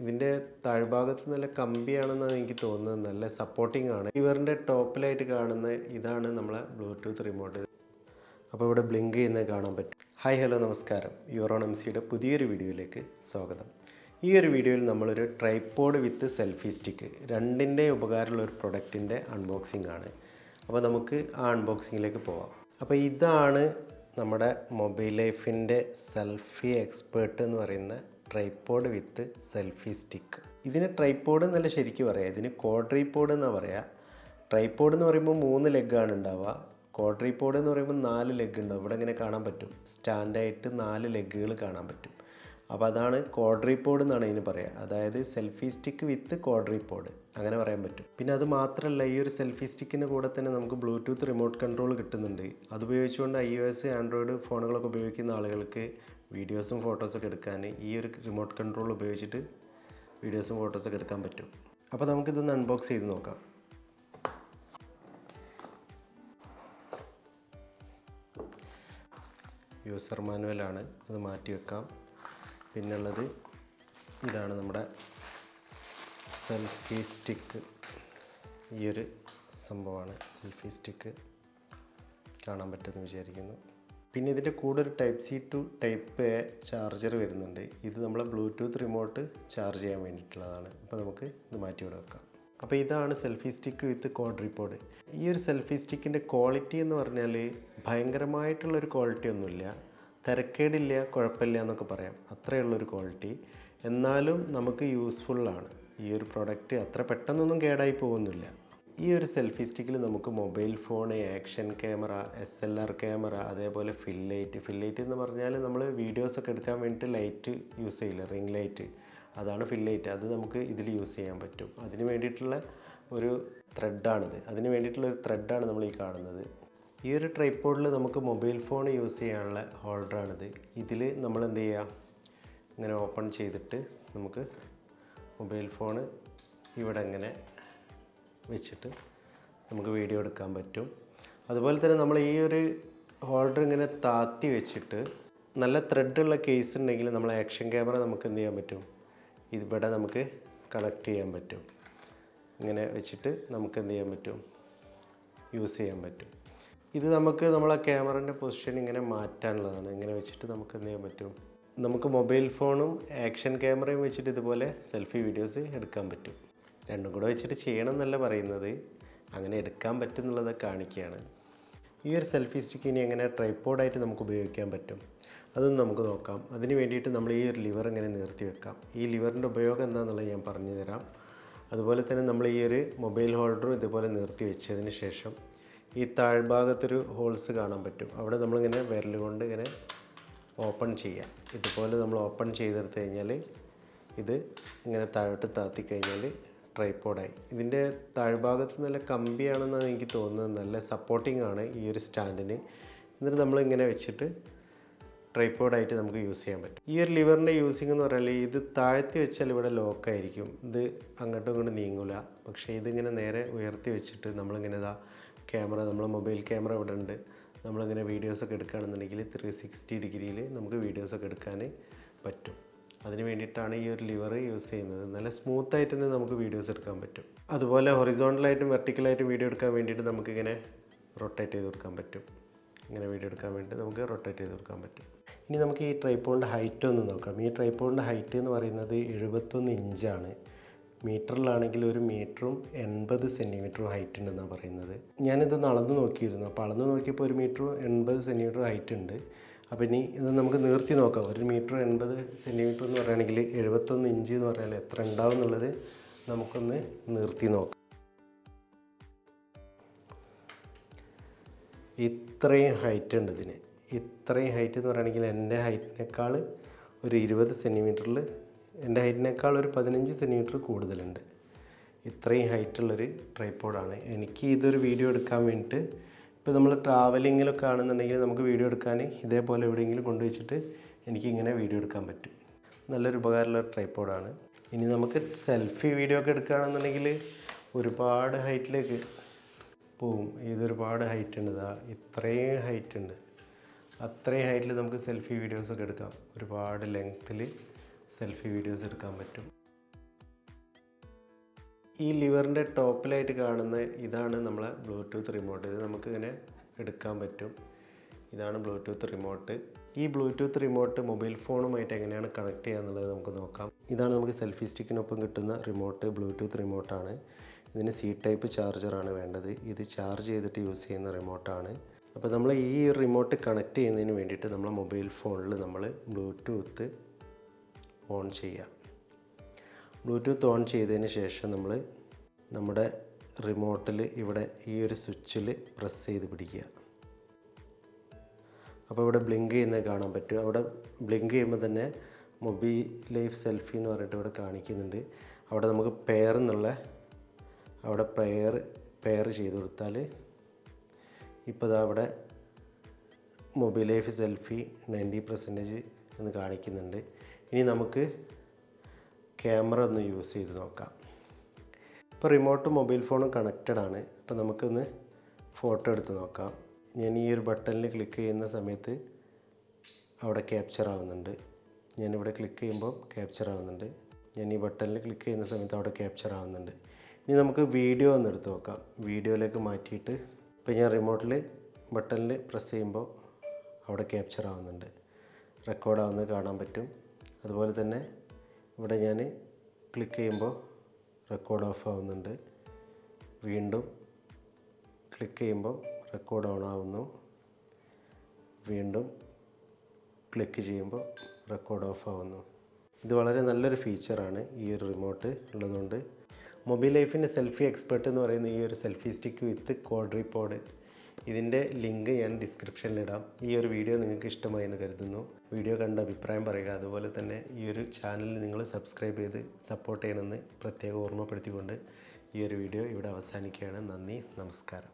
ഇതിൻ്റെ താഴ്ഭാഗത്ത് നല്ല കമ്പിയാണെന്നാണ് എനിക്ക് തോന്നുന്നത്. നല്ല സപ്പോർട്ടിംഗ് ആണ്. ഇവരുടെ ടോപ്പിലായിട്ട് കാണുന്ന ഇതാണ് നമ്മളെ ബ്ലൂടൂത്ത് റിമോട്ട്. അപ്പോൾ ഇവിടെ ബ്ലിങ്ക് ചെയ്യുന്നത് കാണാൻ പറ്റും. ഹായ് ഹലോ നമസ്കാരം. യൂറോൺ എം സിയുടെ പുതിയൊരു വീഡിയോയിലേക്ക് സ്വാഗതം. ഈ ഒരു വീഡിയോയിൽ നമ്മളൊരു ട്രൈപോഡ് വിത്ത് സെൽഫി സ്റ്റിക്ക് രണ്ടിൻ്റെ ഉപകാരമുള്ള ഒരു പ്രൊഡക്റ്റിൻ്റെ അൺബോക്സിംഗ് ആണ്. അപ്പോൾ നമുക്ക് ആ അൺബോക്സിങ്ങിലേക്ക് പോവാം. അപ്പോൾ ഇതാണ് നമ്മുടെ മൊബൈൽ ലൈഫിൻ്റെ സെൽഫി എക്സ്പേർട്ട് എന്ന് പറയുന്ന ട്രൈപോഡ് വിത്ത് സെൽഫി സ്റ്റിക്ക്. ഇതിന് ട്രൈപോഡ് എന്നല്ല ശരിക്കും പറയാം, ഇതിന് ക്വാഡ്രിപോഡ് എന്നാണ് പറയുക. ട്രൈപോഡ് എന്ന് പറയുമ്പോൾ 3 ലെഗാണ് ഉണ്ടാവുക. ക്വാഡ്രിപോഡ് എന്ന് പറയുമ്പോൾ 4 ലെഗ് ഉണ്ടാവും. ഇവിടെ ഇങ്ങനെ കാണാൻ പറ്റും, സ്റ്റാൻഡായിട്ട് 4 ലെഗുകൾ കാണാൻ പറ്റും. അപ്പോൾ അതാണ് ക്വാഡ്രിപോഡ് എന്നാണ് ഇതിന് പറയുക. അതായത് സെൽഫി സ്റ്റിക്ക് വിത്ത് ക്വാഡ്രിപോഡ് അങ്ങനെ പറയാൻ പറ്റും. പിന്നെ അത് മാത്രമല്ല, ഈ ഒരു സെൽഫി സ്റ്റിക്കിൻ്റെ കൂടെ തന്നെ നമുക്ക് ബ്ലൂടൂത്ത് റിമോട്ട് കൺട്രോൾ കിട്ടുന്നുണ്ട്. അത് ഉപയോഗിച്ചുകൊണ്ട് iOS ആൻഡ്രോയിഡ് ഫോണുകളൊക്കെ ഉപയോഗിക്കുന്ന ആളുകൾക്ക് വീഡിയോസും ഫോട്ടോസൊക്കെ എടുക്കാൻ ഈ ഒരു റിമോട്ട് കൺട്രോൾ ഉപയോഗിച്ചിട്ട് വീഡിയോസും ഫോട്ടോസൊക്കെ എടുക്കാൻ പറ്റും. അപ്പോൾ നമുക്കിതൊന്ന് അൺബോക്സ് ചെയ്ത് നോക്കാം. യൂസർ മാനുവലാണ്, അത് മാറ്റി വെക്കാം. പിന്നുള്ളത് ഇതാണ് നമ്മുടെ സെൽഫി സ്റ്റിക്ക്. ഈ ഒരു സംഭവമാണ് സെൽഫി സ്റ്റിക്ക്, കാണാൻ പറ്റുമെന്ന് വിചാരിക്കുന്നു. പിന്നെ ഇതിൻ്റെ കൂടെ ഒരു type C to type A charger വരുന്നുണ്ട്. ഇത് നമ്മളെ ബ്ലൂടൂത്ത് റിമോട്ട് ചാർജ് ചെയ്യാൻ വേണ്ടിയിട്ടുള്ളതാണ്. അപ്പോൾ നമുക്ക് ഇത് മാറ്റി ഇവിടെ വെക്കാം. അപ്പോൾ ഇതാണ് സെൽഫി സ്റ്റിക്ക് വിത്ത് ക്വാഡ്രിപോഡ്. ഈ ഒരു സെൽഫി സ്റ്റിക്കിൻ്റെ ക്വാളിറ്റി എന്ന് പറഞ്ഞാൽ ഭയങ്കരമായിട്ടുള്ളൊരു ക്വാളിറ്റി ഒന്നുമില്ല, തിരക്കേടില്ല, കുഴപ്പമില്ല എന്നൊക്കെ പറയാം. അത്രയുള്ളൊരു ക്വാളിറ്റി. എന്നാലും നമുക്ക് യൂസ്ഫുള്ളാണ്. ഈ ഒരു പ്രൊഡക്റ്റ് അത്ര പെട്ടെന്നൊന്നും കേടായി പോകുന്നില്ല. ഈ ഒരു സെൽഫി സ്റ്റിക്കിൽ നമുക്ക് mobile phone, action camera, SLR camera, അതേപോലെ ഫില്ലൈറ്റ് എന്ന് പറഞ്ഞാൽ നമ്മൾ വീഡിയോസൊക്കെ എടുക്കാൻ വേണ്ടിയിട്ട് ലൈറ്റ് യൂസ് ചെയ്യില്ല, റിംഗ് ലൈറ്റ്, അതാണ് ഫില്ലൈറ്റ്. അത് നമുക്ക് ഇതിൽ യൂസ് ചെയ്യാൻ പറ്റും. അതിന് വേണ്ടിയിട്ടുള്ള ഒരു ത്രെഡാണിത്. അതിന് വേണ്ടിയിട്ടുള്ള ഒരു ത്രെഡാണ് നമ്മൾ ഈ കാണുന്നത്. ഈ ഒരു ട്രൈപോഡിൽ നമുക്ക് മൊബൈൽ ഫോൺ യൂസ് ചെയ്യാനുള്ള ഹോൾഡറാണിത്. ഇതിൽ നമ്മൾ എന്ത് ചെയ്യുക, ഇങ്ങനെ ഓപ്പൺ ചെയ്തിട്ട് നമുക്ക് മൊബൈൽ ഫോൺ ഇവിടെ ഇങ്ങനെ വെച്ചിട്ട് നമുക്ക് വീഡിയോ എടുക്കാൻ പറ്റും. അതുപോലെ തന്നെ നമ്മൾ ഈ ഒരു ഹോൾഡർ ഇങ്ങനെ താത്തി വെച്ചിട്ട് നല്ല ത്രെഡുള്ള കേസ് ഉണ്ടെങ്കിൽ നമ്മൾ ആക്ഷൻ ക്യാമറ നമുക്ക് എന്ത് ചെയ്യാൻ പറ്റും, ഇവിടെ നമുക്ക് കണക്ട് ചെയ്യാൻ പറ്റും. ഇങ്ങനെ വെച്ചിട്ട് നമുക്ക് എന്ത് ചെയ്യാൻ പറ്റും, യൂസ് ചെയ്യാൻ പറ്റും. ഇത് നമുക്ക് നമ്മളെ ക്യാമറൻ്റെ പൊസിഷൻ ഇങ്ങനെ മാറ്റാനുള്ളതാണ്. ഇങ്ങനെ വെച്ചിട്ട് നമുക്ക് എന്ത് ചെയ്യാൻ പറ്റും, നമുക്ക് മൊബൈൽ ഫോണും ആക്ഷൻ ക്യാമറയും വെച്ചിട്ട് ഇതുപോലെ സെൽഫി വീഡിയോസ് എടുക്കാൻ പറ്റും. രണ്ടും കൂടെ വെച്ചിട്ട് ചെയ്യണം എന്നല്ല പറയുന്നത്, അങ്ങനെ എടുക്കാൻ പറ്റും എന്നുള്ളത് കാണിക്കുകയാണ്. ഈ ഒരു സെൽഫി സ്റ്റിക്ക് ഇനി എങ്ങനെ ട്രൈപോഡായിട്ട് നമുക്ക് ഉപയോഗിക്കാൻ പറ്റും അതൊന്നും നമുക്ക് നോക്കാം. അതിന് വേണ്ടിയിട്ട് നമ്മൾ ഈ ഒരു ലിവർ ഇങ്ങനെ നിർത്തി വെക്കാം. ഈ ലിവറിൻ്റെ ഉപയോഗം എന്താണെന്നുള്ളത് ഞാൻ പറഞ്ഞു തരാം. അതുപോലെ തന്നെ നമ്മൾ ഈ ഒരു മൊബൈൽ ഹോൾഡറും ഇതുപോലെ നിർത്തി വെച്ചതിന് ശേഷം ഈ താഴ്ഭാഗത്തൊരു ഹോൾസ് കാണാൻ പറ്റും. അവിടെ നമ്മളിങ്ങനെ വിരൽ കൊണ്ട് ഇങ്ങനെ ഓപ്പൺ ചെയ്യാം. ഇതുപോലെ നമ്മൾ ഓപ്പൺ ചെയ്തെടുത്ത് കഴിഞ്ഞാൽ ഇത് ഇങ്ങനെ താഴോട്ട് താത്തി കഴിഞ്ഞാൽ ട്രൈപോഡായി. ഇതിൻ്റെ താഴ്ഭാഗത്ത് നല്ല കമ്പിയാണെന്നാണ് എനിക്ക് തോന്നുന്നത്. നല്ല സപ്പോർട്ടിംഗ് ആണ് ഈ ഒരു സ്റ്റാൻഡിന്. എന്നിട്ട് നമ്മളിങ്ങനെ വെച്ചിട്ട് ട്രൈപോഡായിട്ട് നമുക്ക് യൂസ് ചെയ്യാൻ പറ്റും. ഈ ഒരു ലിവറിൻ്റെ യൂസിങ് എന്ന് പറഞ്ഞാൽ ഇത് താഴ്ത്തി വെച്ചാൽ ഇവിടെ ലോക്കായിരിക്കും, ഇത് അങ്ങോട്ടും ഇങ്ങോട്ടും നീങ്ങില്ല. പക്ഷേ ഇതിങ്ങനെ നേരെ ഉയർത്തി വെച്ചിട്ട് നമ്മളിങ്ങനെ ക്യാമറ, നമ്മളെ മൊബൈൽ ക്യാമറ ഇവിടെ ഉണ്ട്, നമ്മളിങ്ങനെ വീഡിയോസൊക്കെ എടുക്കുകയാണെന്നുണ്ടെങ്കിൽ 360 ഡിഗ്രിയിൽ നമുക്ക് വീഡിയോസൊക്കെ എടുക്കാൻ പറ്റും. അതിന് വേണ്ടിയിട്ടാണ് ഈ ഒരു ലിവർ യൂസ് ചെയ്യുന്നത്. നല്ല സ്മൂത്തായിട്ട് തന്നെ നമുക്ക് വീഡിയോസ് എടുക്കാൻ പറ്റും. അതുപോലെ ഹൊറിസോണ്ടലായിട്ടും വെർട്ടിക്കലായിട്ടും വീഡിയോ എടുക്കാൻ വേണ്ടിയിട്ട് നമുക്കിങ്ങനെ റൊട്ടേറ്റ് ചെയ്ത് കൊടുക്കാൻ പറ്റും. ഇങ്ങനെ വീഡിയോ എടുക്കാൻ വേണ്ടിയിട്ട് നമുക്ക് റൊട്ടേറ്റ് ചെയ്ത് കൊടുക്കാൻ പറ്റും. ഇനി നമുക്ക് ഈ ട്രൈപോഡിൻ്റെ ഹൈറ്റ് ഒന്ന് നോക്കാം. ഈ ട്രൈപോഡിൻ്റെ ഹൈറ്റ് എന്ന് പറയുന്നത് 71 ഇഞ്ചാണ്. മീറ്ററിലാണെങ്കിൽ 1 മീറ്ററും 80 സെൻറ്റിമീറ്ററും ഹൈറ്റ് ഉണ്ടെന്നാണ് പറയുന്നത്. ഞാനിത് അളന്ന് നോക്കിയിരുന്നു. അപ്പോൾ അളന്ന് നോക്കിയപ്പോൾ 1 മീറ്ററും 80 സെൻറ്റിമീറ്റർ ഹൈറ്റ് ഉണ്ട്. അപ്പോൾ ഇനി ഇത് നമുക്ക് നിർത്തി നോക്കാം. 1 മീറ്റർ 80 സെൻറ്റിമീറ്റർ എന്ന് പറയുകയാണെങ്കിൽ 71 ഇഞ്ച് എന്ന് പറഞ്ഞാൽ എത്ര ഉണ്ടാവും എന്നുള്ളത് നമുക്കൊന്ന് നിർത്തി നോക്കാം. ഇത്രയും ഹൈറ്റ് ഉണ്ട് ഇതിന്. ഇത്രയും ഹൈറ്റ് എന്ന് പറയുകയാണെങ്കിൽ എൻ്റെ ഹൈറ്റിനേക്കാൾ ഒരു 20 സെൻറ്റിമീറ്ററിൽ, എൻ്റെ ഹൈറ്റിനേക്കാൾ ഒരു 15 സെൻറ്റിമീറ്റർ കൂടുതലുണ്ട്. ഇത്രയും ഹൈറ്റുള്ളൊരു ട്രൈപോഡാണ്. എനിക്ക് ഇതൊരു വീഡിയോ എടുക്കാൻ വേണ്ടിയിട്ട്, ഇപ്പോൾ നമ്മൾ ട്രാവലിങ്ങിലൊക്കെ ആണെന്നുണ്ടെങ്കിൽ നമുക്ക് വീഡിയോ എടുക്കാൻ ഇതേപോലെ എവിടെയെങ്കിലും കൊണ്ടുവച്ചിട്ട് എനിക്കിങ്ങനെ വീഡിയോ എടുക്കാൻ പറ്റും. നല്ലൊരു ഉപകാരമുള്ള ട്രൈപോഡാണ്. ഇനി നമുക്ക് സെൽഫി വീഡിയോ ഒക്കെ എടുക്കുകയാണെന്നുണ്ടെങ്കിൽ ഒരുപാട് ഹൈറ്റിലേക്ക് പോവും. ഇതൊരുപാട് ഹൈറ്റ് ഉണ്ട്, ഇത്രയും ഹൈറ്റ് ഉണ്ട്. അത്രയും ഹൈറ്റിൽ നമുക്ക് സെൽഫി വീഡിയോസൊക്കെ എടുക്കാം. ഒരുപാട് ലെങ്ത്തിൽ സെൽഫി വീഡിയോസ് എടുക്കാൻ പറ്റും. ഈ ലിവറിൻ്റെ ടോപ്പിലായിട്ട് കാണുന്ന ഇതാണ് നമ്മളെ ബ്ലൂടൂത്ത് റിമോട്ട്. ഇത് നമുക്കിങ്ങനെ എടുക്കാൻ പറ്റും. ഇതാണ് ബ്ലൂടൂത്ത് റിമോട്ട്. ഈ ബ്ലൂടൂത്ത് റിമോട്ട് മൊബൈൽ ഫോണുമായിട്ട് എങ്ങനെയാണ് കണക്ട് ചെയ്യുക എന്നുള്ളത് നമുക്ക് നോക്കാം. ഇതാണ് നമുക്ക് സെൽഫി സ്റ്റിക്കിനൊപ്പം കിട്ടുന്ന റിമോട്ട്, ബ്ലൂടൂത്ത് റിമോട്ടാണ്. ഇതിന് സി ടൈപ്പ് ചാർജറാണ് വേണ്ടത്. ഇത് ചാർജ് ചെയ്തിട്ട് യൂസ് ചെയ്യുന്ന റിമോട്ടാണ്. അപ്പോൾ നമ്മൾ ഈ റിമോട്ട് കണക്ട് ചെയ്യുന്നതിന് വേണ്ടിയിട്ട് നമ്മളെ മൊബൈൽ ഫോണിൽ നമ്മൾ ബ്ലൂടൂത്ത് ഓൺ ചെയ്യുക. ബ്ലൂടൂത്ത് ഓൺ ചെയ്തതിന് ശേഷം നമ്മൾ നമ്മുടെ റിമോട്ടിൽ ഇവിടെ ഈ ഒരു സ്വിച്ചിൽ പ്രസ് ചെയ്ത് പിടിക്കുക. അപ്പോൾ ഇവിടെ ബ്ലിങ്ക് ചെയ്യുന്നത് കാണാൻ പറ്റും. അവിടെ ബ്ലിങ്ക് ചെയ്യുമ്പോൾ തന്നെ മൊബൈൽ ലൈഫ് സെൽഫി എന്ന് പറഞ്ഞിട്ട് ഇവിടെ കാണിക്കുന്നുണ്ട്. അവിടെ നമുക്ക് പെയർ എന്നുള്ള അവിടെ പെയർ ചെയ്ത് കൊടുത്താൽ ഇപ്പോൾ അവിടെ മൊബൈൽ ലൈഫ് സെൽഫി 90% എന്ന് കാണിക്കുന്നുണ്ട്. ഇനി നമുക്ക് ക്യാമറ ഒന്ന് യൂസ് ചെയ്ത് നോക്കാം. ഇപ്പോൾ റിമോട്ടും മൊബൈൽ ഫോണും കണക്റ്റഡ് ആണ്. അപ്പോൾ നമുക്കൊന്ന് ഫോട്ടോ എടുത്ത് നോക്കാം. ഞാൻ ഈ ഒരു ബട്ടണിൽ ക്ലിക്ക് ചെയ്യുന്ന സമയത്ത് അവിടെ ക്യാപ്ചർ ആവുന്നുണ്ട്. ഞാനിവിടെ ക്ലിക്ക് ചെയ്യുമ്പോൾ ക്യാപ്ചർ ആവുന്നുണ്ട്. ഞാൻ ഈ ബട്ടണിൽ ക്ലിക്ക് ചെയ്യുന്ന സമയത്ത് അവിടെ ക്യാപ്ചർ ആവുന്നുണ്ട്. ഇനി നമുക്ക് വീഡിയോ ഒന്ന് എടുത്ത് നോക്കാം. വീഡിയോയിലേക്ക് മാറ്റിയിട്ട് ഇപ്പോൾ ഞാൻ റിമോട്ടിൽ ബട്ടണിൽ പ്രസ് ചെയ്യുമ്പോൾ അവിടെ ക്യാപ്ചർ ആവുന്നുണ്ട്, റെക്കോർഡ് ആവുന്നത് കാണാൻ പറ്റും. അതുപോലെ തന്നെ ഇവിടെ ഞാൻ ക്ലിക്ക് ചെയ്യുമ്പോൾ റെക്കോർഡ് ഓഫ് ആവുന്നുണ്ട്. വീണ്ടും ക്ലിക്ക് ചെയ്യുമ്പോൾ റെക്കോർഡ് ഓൺ ആവുന്നു. വീണ്ടും ക്ലിക്ക് ചെയ്യുമ്പോൾ റെക്കോർഡ് ഓഫ് ആവുന്നു. ഇത് വളരെ നല്ലൊരു ഫീച്ചറാണ് ഈ ഒരു റിമോട്ട് ഉള്ളതുകൊണ്ട്. മൊബൈൽ ലൈഫിൻ്റെ സെൽഫി എക്സ്പെർട്ട് എന്ന് പറയുന്ന ഈ ഒരു സെൽഫി സ്റ്റിക്ക് വിത്ത് ക്വാഡ്രിപോഡ്, ഇതിൻ്റെ ലിങ്ക് ഞാൻ ഡിസ്ക്രിപ്ഷനിലിടാം. ഈ ഒരു വീഡിയോ നിങ്ങൾക്ക് ഇഷ്ടമായി എന്ന് കരുതുന്നു. വീഡിയോ കണ്ട അഭിപ്രായം പറയുക. അതുപോലെ തന്നെ ഈ ഒരു ചാനൽ നിങ്ങൾ സബ്സ്ക്രൈബ് ചെയ്ത് സപ്പോർട്ട് ചെയ്യണമെന്ന് പ്രത്യേകം ഓർമ്മപ്പെടുത്തിക്കൊണ്ട് ഈ ഒരു വീഡിയോ ഇവിടെ അവസാനിക്കുകയാണ്. നന്ദി, നമസ്കാരം.